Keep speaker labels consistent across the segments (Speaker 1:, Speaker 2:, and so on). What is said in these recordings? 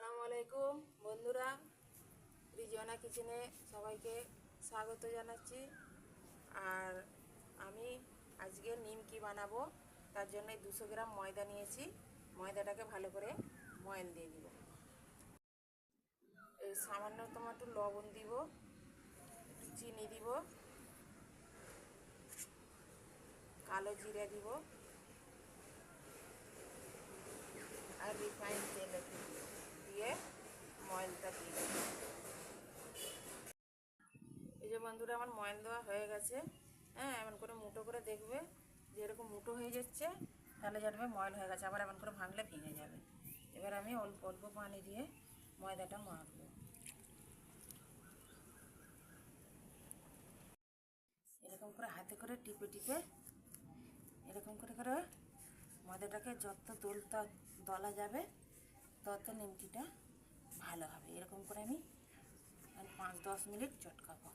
Speaker 1: আসসালামু আলাইকুম বন্ধুরা, রিজওয়ানা কিচেনে সবাইকে স্বাগত জানাচ্ছি। আর আমি আজকে নিমকি বানাবো, তার জন্য 200 গ্রাম ময়দা নিয়েছি। ময়দাটাকে ভালো করে ময়ান দিয়ে দিব। এই সামান্যতম একটু লবণ দিব, চিনি দিব, কালো জিরা দিব আর রিফাইন তেল একটু দিয়ে ময়ানটা দিয়ে দেব। এই যে বন্ধুরা, আমার ময়ান দেওয়া হয়ে গেছে। এমন করে মুঠো করে দেখবে, যে এরকম মুঠো হয়ে যাচ্ছে, তাহলে জানবে ময়ান হয়ে গেছে। আবার এমন করে ভাঙলে ভেঙে যাবে। এবার আমি অল্প অল্প পানি দিয়ে ময়দাটা মাখবো। এরকম করে হাতে করে টিপে টিপে এরকম করে করে ময়দাটাকে যত দলা যাবে তত নিমকিটা ভালো হবে। এরকম করে আমি 5-10 মিনিট চটকাবো।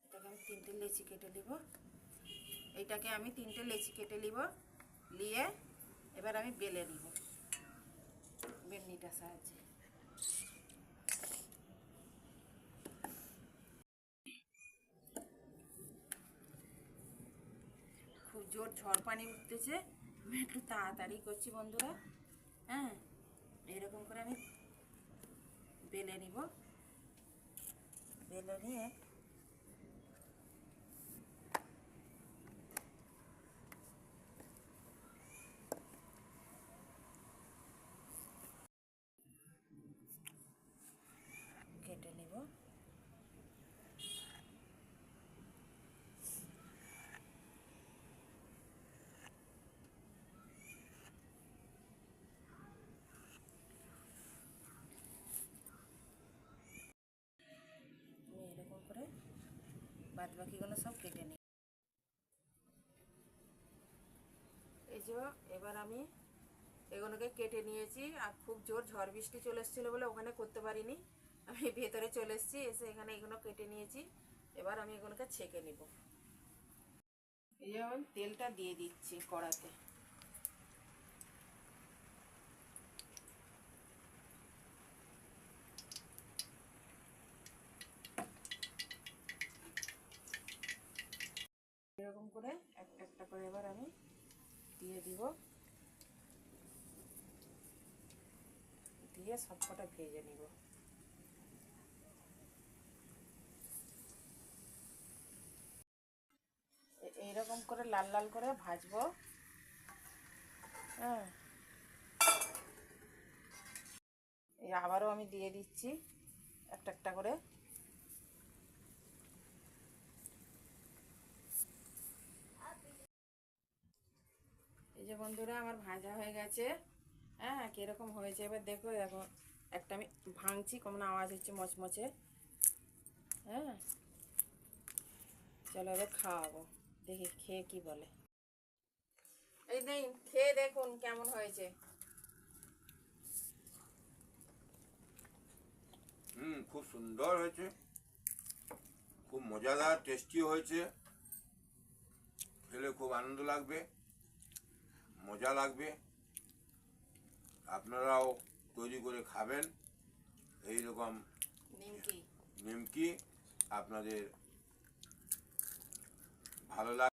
Speaker 1: এটাকে আমি 3টে লেচি কেটে নিব। এইটাকে আমি 3টে লেচি কেটে নিব, নিয়ে এবার আমি বেলে নিব বেলনিটার সাহায্যে। খুব জোর ঝড় পানি উঠতেছে, আমি একটু তাড়াতাড়ি করছি বন্ধুরা। এরকম করে আমি বেলে নিব। বেলে নিয়ে কেটে নিব। এরকম করে বাদ বাকিগুলো সব কেটে নিই। এই যে এবার আমি এগুলোকে কেটে নিয়েছি। আর খুব জোর ঝড় বৃষ্টি চলে এসেছিলো বলে ওখানে করতে পারিনি, আমি ভেতরে চলে এসেছি, এসে এখানে এগুলো কেটে নিয়েছি। এবার আমি এগুলোকে ছেঁকে নিব। এই যে আমি তেলটা দিয়ে দিচ্ছি কড়াতে। এরকম করে একটা একটা করে এবার আমি দিয়ে দিব, দিয়ে সবকটা ভেজে নিব। এইরকম করে লাল লাল করে ভাজবো। এই আবারও আমি দিয়ে দিচ্ছি একটা একটা করে। এই যে বন্ধুরা, আমার ভাজা হয়ে গেছে। কিরকম হয়েছে এবার দেখো। দেখো, একটা আমি ভাঙছি, কেমন আওয়াজ হচ্ছে মচমচে। চলো এবার খাওয়াবো, দেখি খেয়ে কি বলে। এই নেই, খেয়ে দেখুন কেমন হয়েছে।
Speaker 2: খুব সুন্দর হয়েছে, খুব মজাদার, টেস্টি হয়েছে। খেলে খুব আনন্দ লাগবে, মজা লাগবে। আপনারাও তৈরি করে খাবেন এইরকম নিমকি। আপনাদের ভালো লাগবে।